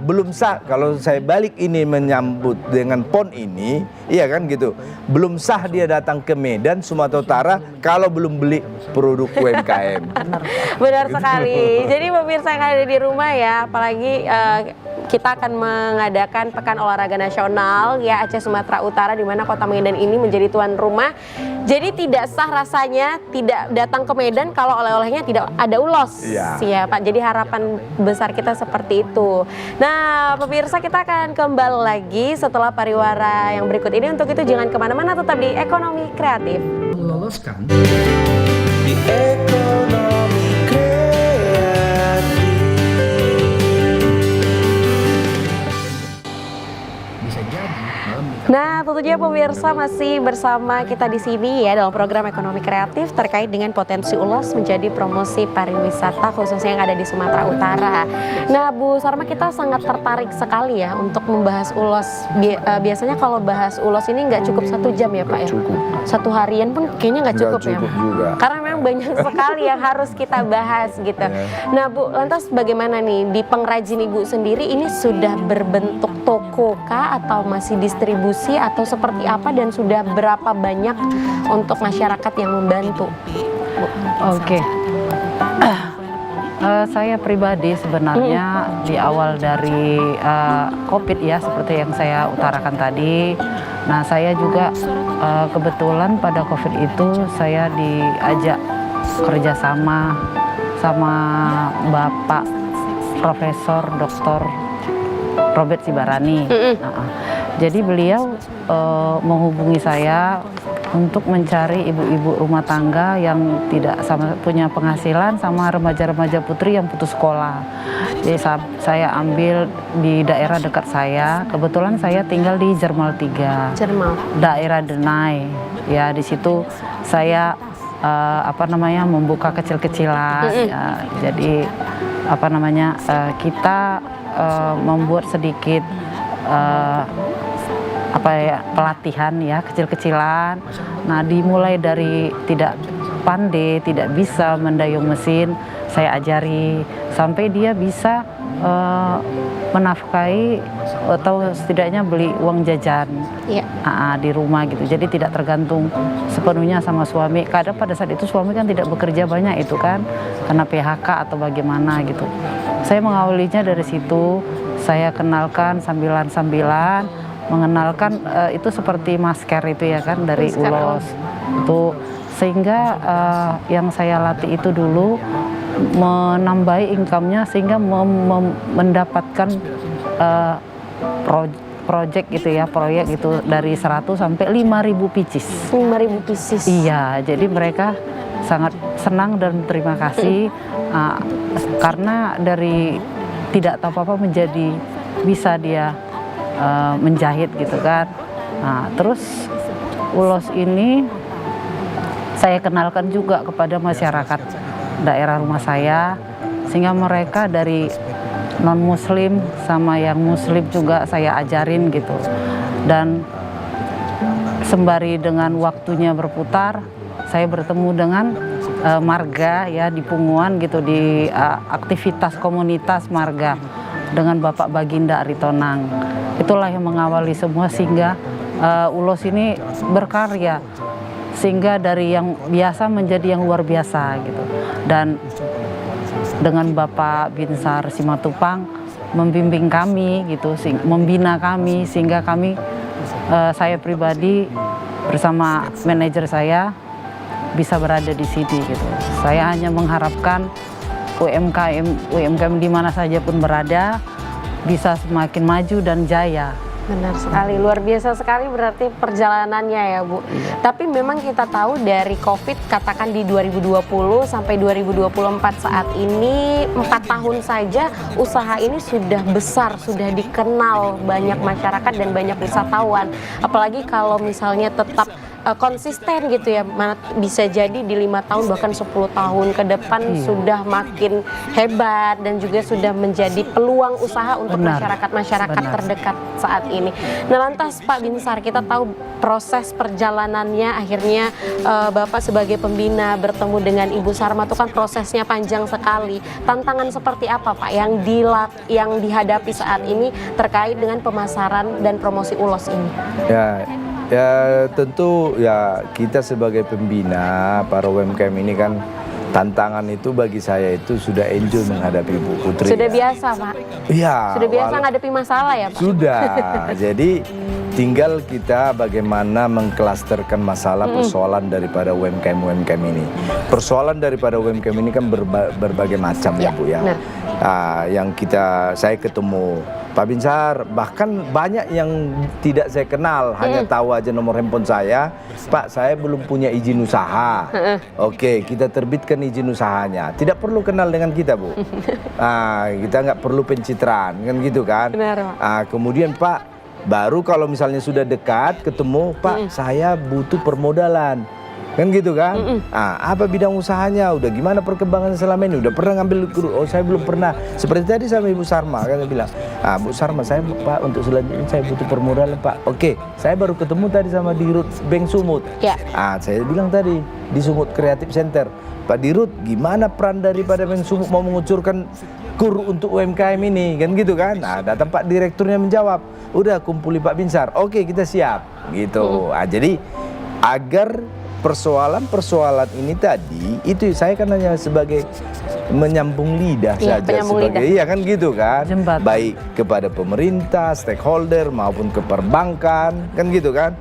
Belum sah kalau saya balik ini menyambut dengan PON ini, iya kan gitu. Belum sah dia datang ke Medan, Sumatera Utara kalau belum beli produk UMKM. Benar sekali. Jadi pemirsa yang ada di rumah ya, apalagi kita akan mengadakan Pekan Olahraga Nasional ya Aceh Sumatera Utara, di mana Kota Medan ini menjadi tuan rumah. Jadi tidak sah rasanya tidak datang ke Medan kalau oleh-olehnya tidak ada ulos. Ya Pak. Jadi harapan besar kita seperti itu. Nah pemirsa, kita akan kembali lagi setelah pariwara yang berikut ini. Untuk itu jangan kemana-mana, tetap di Ekonomi Kreatif. Meloloskan di Ekonomi Kreatif. Nah, tentunya pemirsa masih bersama kita di sini ya dalam program Ekonomi Kreatif terkait dengan potensi ulos menjadi promosi pariwisata khususnya yang ada di Sumatera Utara. Nah, Bu Sarma, kita sangat tertarik sekali ya untuk membahas ulos. Biasanya kalau bahas ulos ini nggak cukup 1 jam ya Pak ya? Cukup. 1 harian pun kayaknya nggak cukup ya? Juga. Karena memang banyak sekali yang harus kita bahas gitu. Nah Bu, lantas bagaimana nih di pengrajin Ibu sendiri ini sudah berbentuk toko kah atau masih distribusi atau seperti apa, dan sudah berapa banyak untuk masyarakat yang membantu? Oke. Saya pribadi sebenarnya di awal dari COVID ya, seperti yang saya utarakan tadi. Nah saya juga kebetulan pada COVID itu saya diajak kerjasama sama Bapak Profesor Dr. Robert Sibarani. Jadi beliau menghubungi saya untuk mencari ibu-ibu rumah tangga yang tidak punya penghasilan sama remaja-remaja putri yang putus sekolah. Jadi saya ambil di daerah dekat saya. Kebetulan saya tinggal di Jermal 3, daerah Denai. Ya di situ saya membuka kecil-kecilan. Ya, jadi kita membuat sedikit pelatihan ya kecil-kecilan. Nah dimulai dari tidak pandai, tidak bisa mendayung mesin, saya ajari sampai dia bisa menafkahi atau setidaknya beli uang jajan di rumah gitu. Jadi tidak tergantung sepenuhnya sama suami. Kadang pada saat itu suami kan tidak bekerja banyak itu kan, karena PHK atau bagaimana gitu. Saya mengawalinya dari situ. Saya kenalkan sambilan-sambilan, mengenalkan itu seperti masker itu ya kan, dari ulos itu, sehingga yang saya latih itu dulu menambahi income-nya sehingga mendapatkan proyek itu dari 100 sampai 5.000 pieces. 5.000 pieces. Iya, jadi mereka sangat senang dan terima kasih karena dari tidak tahu apa-apa menjadi bisa dia menjahit gitu kan. Nah, terus ulos ini saya kenalkan juga kepada masyarakat daerah rumah saya, sehingga mereka dari non muslim sama yang muslim juga saya ajarin gitu. Dan sembari dengan waktunya berputar, saya bertemu dengan marga ya di Punguan gitu, di aktivitas komunitas marga dengan Bapak Baginda Aritonang. Itulah yang mengawali semua sehingga Ulos ini berkarya, sehingga dari yang biasa menjadi yang luar biasa gitu. Dan dengan Bapak Binsar Simatupang membimbing kami gitu, membina kami sehingga kami, saya pribadi bersama manajer saya bisa berada di sini gitu. Saya hanya mengharapkan UMKM di mana saja pun berada bisa semakin maju dan jaya. Benar sekali, luar biasa sekali berarti perjalanannya ya Bu. Tapi memang kita tahu dari COVID, katakan di 2020 sampai 2024 saat ini 4 tahun saja usaha ini sudah besar, sudah dikenal banyak masyarakat dan banyak wisatawan. Apalagi kalau misalnya tetap konsisten gitu ya, mana bisa jadi di 5 tahun bahkan 10 tahun ke depan sudah makin hebat dan juga sudah menjadi peluang usaha untuk masyarakat terdekat saat ini. Nah lantas Pak Binsar, kita tahu proses perjalanannya akhirnya Bapak sebagai pembina bertemu dengan Ibu Sarma itu kan prosesnya panjang sekali. Tantangan seperti apa Pak yang dihadapi saat ini terkait dengan pemasaran dan promosi Ulos ini? Ya tentu ya kita sebagai pembina para UMKM ini kan tantangan itu bagi saya itu sudah enjoy menghadapi Bu Putri. Sudah biasa Pak? Iya. Sudah biasa menghadapi masalah ya Pak? Sudah, jadi tinggal kita bagaimana mengklasterkan masalah persoalan daripada UMKM ini. Persoalan daripada UMKM ini kan berbagai macam ya Bu ya. Yang saya ketemu Pak Binsar, bahkan banyak yang tidak saya kenal, hanya tahu aja nomor handphone saya. Pak, saya belum punya izin usaha. Oke, kita terbitkan izin usahanya. Tidak perlu kenal dengan kita Bu. Kita nggak perlu pencitraan, kan gitu kan. Benar, Pak. Kemudian Pak, baru kalau misalnya sudah dekat ketemu, Pak, saya butuh permodalan. Kan gitu kan? Apa bidang usahanya? Udah gimana perkembangan selama ini? Udah pernah ngambil guru? Oh saya belum pernah. Seperti tadi sama Ibu Sarma kan dia bilang, Bu Sarma saya Pak untuk selanjutnya saya butuh permodalan Pak. Oke, saya baru ketemu tadi sama Dirut Bank Sumut. Ya. Saya bilang tadi di Sumut Creative Center, Pak Dirut gimana peran daripada Bank Sumut mau mengucurkan kur untuk UMKM ini? Kan gitu kan? Datang Pak Direkturnya menjawab, udah kumpuli Pak Binsar. Oke kita siap. Gitu. Jadi agar persoalan ini tadi itu saya kan hanya sebagai menyambung lidah saja sebagai iya kan gitu kan, baik kepada pemerintah, stakeholder maupun ke perbankan kan gitu kan,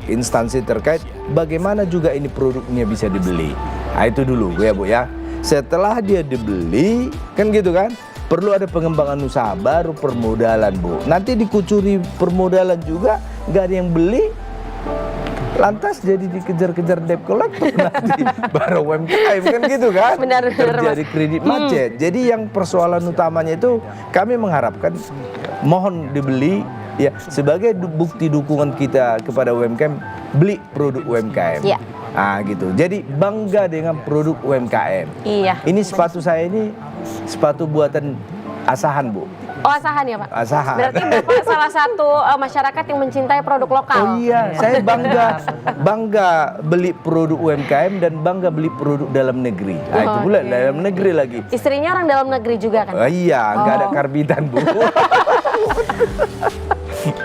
instansi terkait bagaimana juga ini produknya bisa dibeli. Itu dulu ya Bu ya. Setelah dia dibeli kan gitu kan, perlu ada pengembangan usaha baru permodalan Bu. Nanti dikucuri permodalan juga nggak ada yang beli. Lantas jadi dikejar-kejar debt collector nanti baru UMKM kan gitu kan. Benar, terjadi kredit macet. Jadi yang persoalan utamanya itu kami mengharapkan mohon dibeli ya sebagai bukti dukungan kita kepada UMKM, beli produk UMKM. Ya. Gitu. Jadi bangga dengan produk UMKM. Iya. Ini sepatu saya ini sepatu buatan Asahan Bu. Oh Asahan ya Pak? Asahan. Berarti Bapak salah satu masyarakat yang mencintai produk lokal. Oh iya, saya bangga beli produk UMKM dan bangga beli produk dalam negeri. Itu pula dalam negeri lagi. Istrinya orang dalam negeri juga kan? Iya, nggak ada karbitan Bu.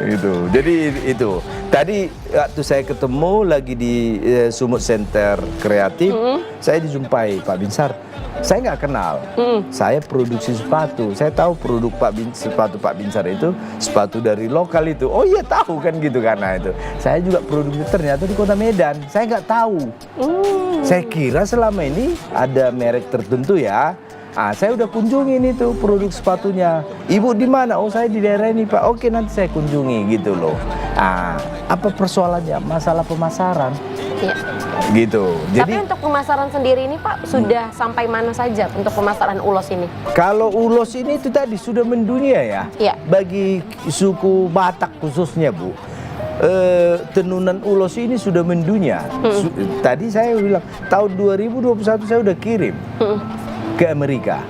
Gitu. Jadi itu. Tadi waktu saya ketemu lagi di Sumut Center Kreatif, saya dijumpai Pak Binsar. Saya nggak kenal, saya produksi sepatu. Saya tahu produk sepatu Pak Binsar itu sepatu dari lokal itu. Oh iya tahu kan gitu karena itu. Saya juga produksi ternyata di Kota Medan. Saya nggak tahu. Saya kira selama ini ada merek tertentu ya. Saya udah kunjungi itu produk sepatunya. Ibu di mana? Oh saya di daerah ini Pak. Oke nanti saya kunjungi gitu loh. Apa persoalannya? Masalah pemasaran. Iya. Gitu. Tapi untuk pemasaran sendiri ini Pak sudah sampai mana saja untuk pemasaran Ulos ini? Kalau Ulos ini itu tadi sudah mendunia ya. Iya. Bagi suku Batak khususnya Bu. Tenunan Ulos ini sudah mendunia. Tadi saya bilang tahun 2021 saya udah kirim ke Amerika.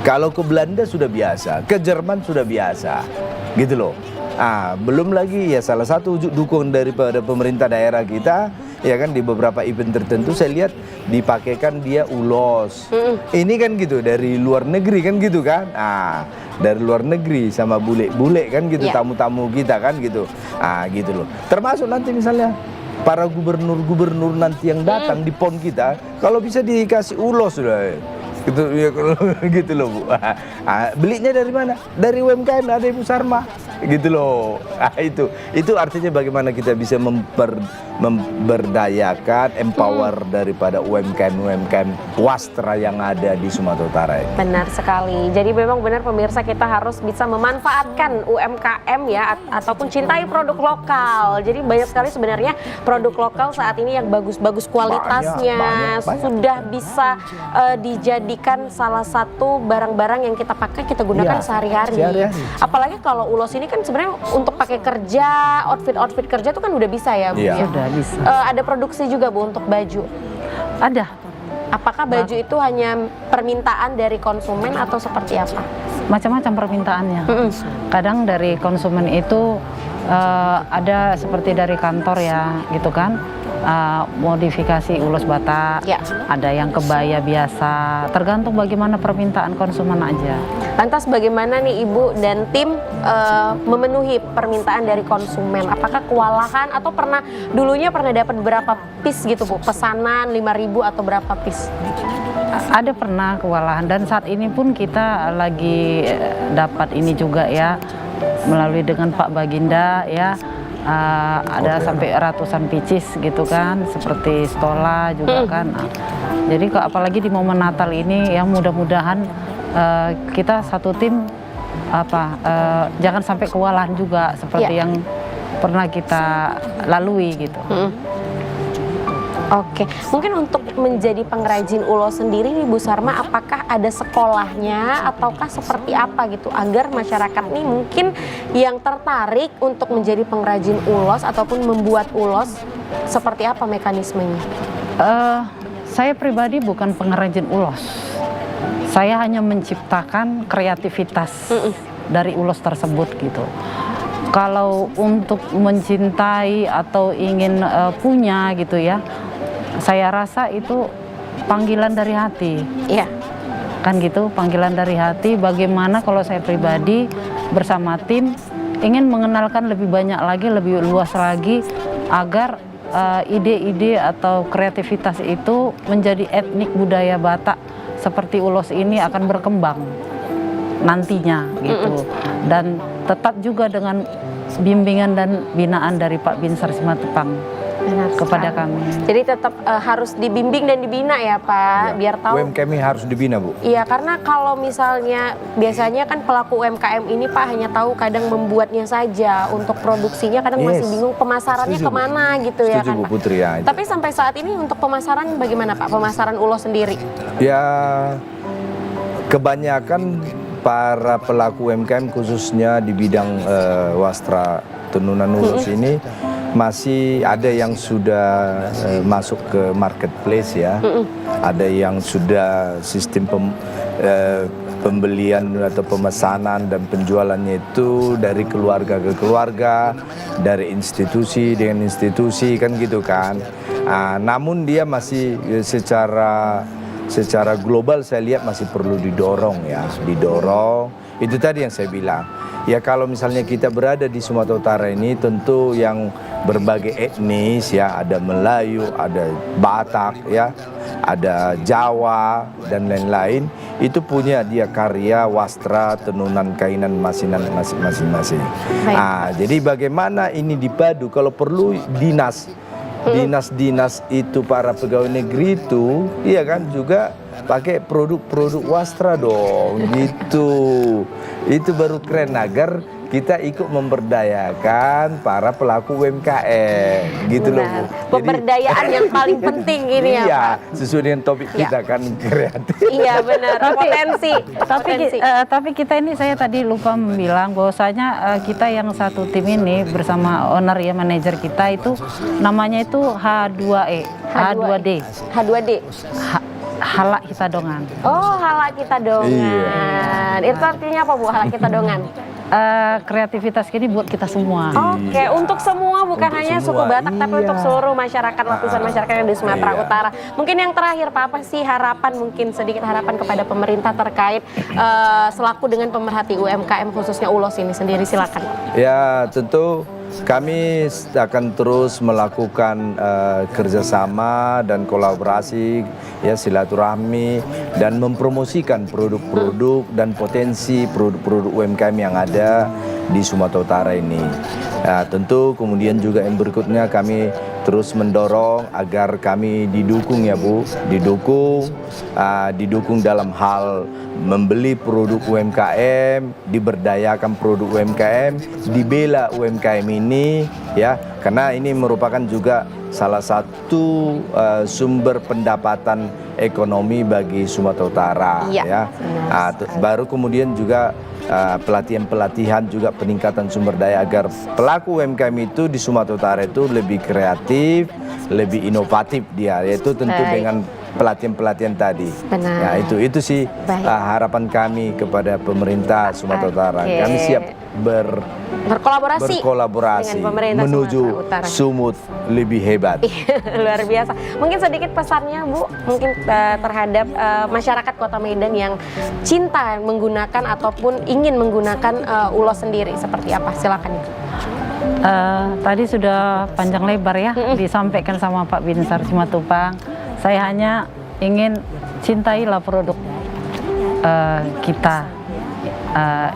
Kalau ke Belanda sudah biasa, ke Jerman sudah biasa, gitu loh. Belum lagi ya salah satu wujud dukungan daripada pemerintah daerah kita, ya kan, di beberapa event tertentu saya lihat dipakaikan dia ulos. Ini kan gitu dari luar negeri kan gitu kan. Dari luar negeri sama bule-bule kan gitu, tamu-tamu kita kan gitu. Gitu loh. Termasuk nanti misalnya para gubernur-gubernur nanti yang datang di PON kita, kalau bisa dikasih ulos sudah. Gitu ya, gitu loh Bu. Belinya dari mana? Dari UMKM, ada Ibu Sarma. Gitu loh. Itu artinya bagaimana kita bisa memberdayakan, empower daripada UMKM wastra yang ada di Sumatera Utara ini. Benar sekali. Jadi memang benar pemirsa, kita harus bisa memanfaatkan UMKM ya, ataupun cintai produk lokal. Jadi banyak sekali sebenarnya produk lokal saat ini yang bagus-bagus kualitasnya, banyak. Sudah bisa dijadikan salah satu barang-barang yang kita pakai, kita gunakan sehari-hari. Apalagi kalau ulos ini kan sebenarnya untuk pakai kerja, outfit kerja itu kan udah bisa ya Bu? Ya? Sudah bisa. Ada produksi juga Bu untuk baju? Ada. Apakah baju itu hanya permintaan dari konsumen atau seperti apa? Macam-macam permintaannya. Kadang dari konsumen itu ada seperti dari kantor ya, gitu kan. Modifikasi ulos batak, ada yang kebaya biasa, tergantung bagaimana permintaan konsumen aja. Lantas bagaimana nih Ibu dan tim memenuhi permintaan dari konsumen? Apakah kewalahan atau dulunya pernah dapat berapa piece gitu Bu? Pesanan 5.000 atau berapa piece? Ada pernah kewalahan, dan saat ini pun kita lagi dapat ini juga ya, melalui dengan Pak Baginda ya. Ada sampai ratusan pieces gitu kan, seperti stola juga kan. Jadi apalagi di momen Natal ini ya, mudah-mudahan kita satu tim jangan sampai kewalahan juga seperti yang pernah kita lalui gitu. Oke, mungkin untuk menjadi pengrajin ulos sendiri nih Bu Sarma, apakah ada sekolahnya ataukah seperti apa gitu, agar masyarakat nih mungkin yang tertarik untuk menjadi pengrajin ulos ataupun membuat ulos, seperti apa mekanismenya? Saya pribadi bukan pengrajin ulos, saya hanya menciptakan kreativitas dari ulos tersebut gitu. Kalau untuk mencintai atau ingin punya gitu ya, saya rasa itu panggilan dari hati. Iya. Kan gitu, panggilan dari hati. Bagaimana kalau saya pribadi bersama tim ingin mengenalkan lebih banyak lagi, lebih luas lagi, agar ide-ide atau kreativitas itu menjadi etnik budaya Batak seperti ulos ini akan berkembang nantinya gitu. Dan tetap juga dengan bimbingan dan binaan dari Pak Binsar Simatupang kepada kami. Jadi tetap harus dibimbing dan dibina ya Pak, biar tahu. UMKM harus dibina Bu. Iya, karena kalau misalnya biasanya kan pelaku UMKM ini Pak hanya tahu kadang membuatnya saja, untuk produksinya kadang masih bingung pemasarannya kemana gitu ya kan Bu Putri, ya. Tapi sampai saat ini untuk pemasaran bagaimana Pak, pemasaran ulos sendiri? Ya, kebanyakan para pelaku UMKM khususnya di bidang wastra tenunan ulos ini masih ada yang sudah masuk ke marketplace ya, ada yang sudah sistem pembelian atau pemesanan dan penjualannya itu dari keluarga ke keluarga, dari institusi dengan institusi kan gitu kan. Namun dia masih secara global saya lihat masih perlu didorong ya, Itu tadi yang saya bilang. Ya kalau misalnya kita berada di Sumatera Utara ini tentu yang berbagai etnis ya, ada Melayu, ada Batak ya, ada Jawa dan lain-lain, itu punya dia karya wastra tenunan kainan masing-masing. Jadi bagaimana ini dipadu, kalau perlu dinas itu para pegawai negeri itu, iya kan juga pakai produk-produk wastra dong gitu. Itu baru keren, agar kita ikut memberdayakan para pelaku UMKM gitu loh Bu. Pemberdayaan yang paling penting ini ya Pak. Sesuai dengan topik kita kan, kreatif. Iya benar, potensi. Tapi kita ini, saya tadi lupa bilang bahwasanya kita yang satu tim ini bersama owner ya, manajer kita itu namanya itu H2E, H2D. H2D. halak kita dongan. Oh, halak kita dongan. Iya. Itu artinya apa Bu, halak kita dongan? Kreativitas ini buat kita semua. Oke, untuk semua bukan Untuk hanya semua, suku Batak tapi iya. untuk seluruh masyarakat, lapisan masyarakat yang di Sumatera Iya. Utara. Mungkin yang terakhir Pak, apa sih harapan, mungkin sedikit harapan kepada pemerintah terkait selaku dengan pemerhati UMKM khususnya Ulos ini sendiri, silakan. Ya, tentu kami akan terus melakukan kerjasama dan kolaborasi, ya silaturahmi dan mempromosikan produk-produk dan potensi produk-produk UMKM yang ada di Sumatera Utara ini. Tentu kemudian juga yang berikutnya kami terus mendorong agar kami didukung ya Bu, didukung dalam hal membeli produk UMKM, diberdayakan produk UMKM, dibela UMKM ini ya, karena ini merupakan juga salah satu sumber pendapatan ekonomi bagi Sumatera Utara Iya, ya. Baru kemudian juga pelatihan-pelatihan juga peningkatan sumber daya agar pelaku UMKM itu di Sumatera Utara itu lebih kreatif, lebih inovatif dia, yaitu tentu dengan pelatihan-pelatihan tadi. Benar. Ya, itu sih harapan kami kepada pemerintah Sumatera Utara. Oke. Kami siap Berkolaborasi berkolaborasi dengan pemerintah menuju Sumatera Utara. Sumut lebih hebat. Luar biasa. Mungkin sedikit pesannya Bu, mungkin terhadap masyarakat Kota Medan yang cinta menggunakan ataupun ingin menggunakan Ulos sendiri, seperti apa? Silakan Ibu. Tadi sudah panjang lebar ya disampaikan sama Pak Binsar Simatupang. Saya hanya ingin cintailah produk kita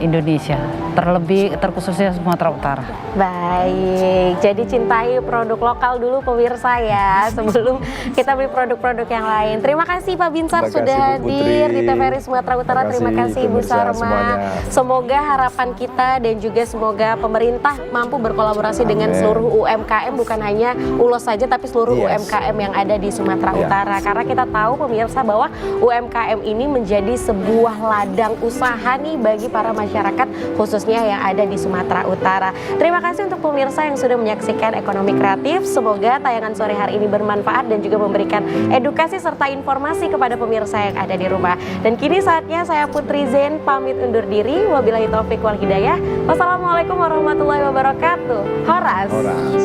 Indonesia, terlebih terkhususnya Sumatera Utara. Baik, jadi cintai produk lokal dulu pemirsa ya, sebelum kita beli produk-produk yang lain. Terima kasih Pak Binsar Terima sudah kasih, Bu hadir Putri. di TVRI Sumatera Utara. Terima kasih Ibu pemirsa Sarma. semuanya. Semoga harapan kita dan juga semoga pemerintah mampu berkolaborasi dengan seluruh UMKM, bukan hanya Ulos saja tapi seluruh UMKM yang ada di Sumatera Utara. Karena kita tahu pemirsa bahwa UMKM ini menjadi sebuah ladang usaha nih bagi para masyarakat khususnya yang ada di Sumatera Utara. Terima kasih untuk pemirsa yang sudah menyaksikan Ekonomi Kreatif. Semoga tayangan sore hari ini bermanfaat dan juga memberikan edukasi serta informasi kepada pemirsa yang ada di rumah. Dan kini saatnya saya Putri Zen pamit undur diri. Wabillahi taufik wal hidayah. Wassalamualaikum warahmatullahi wabarakatuh. Horas. Horas.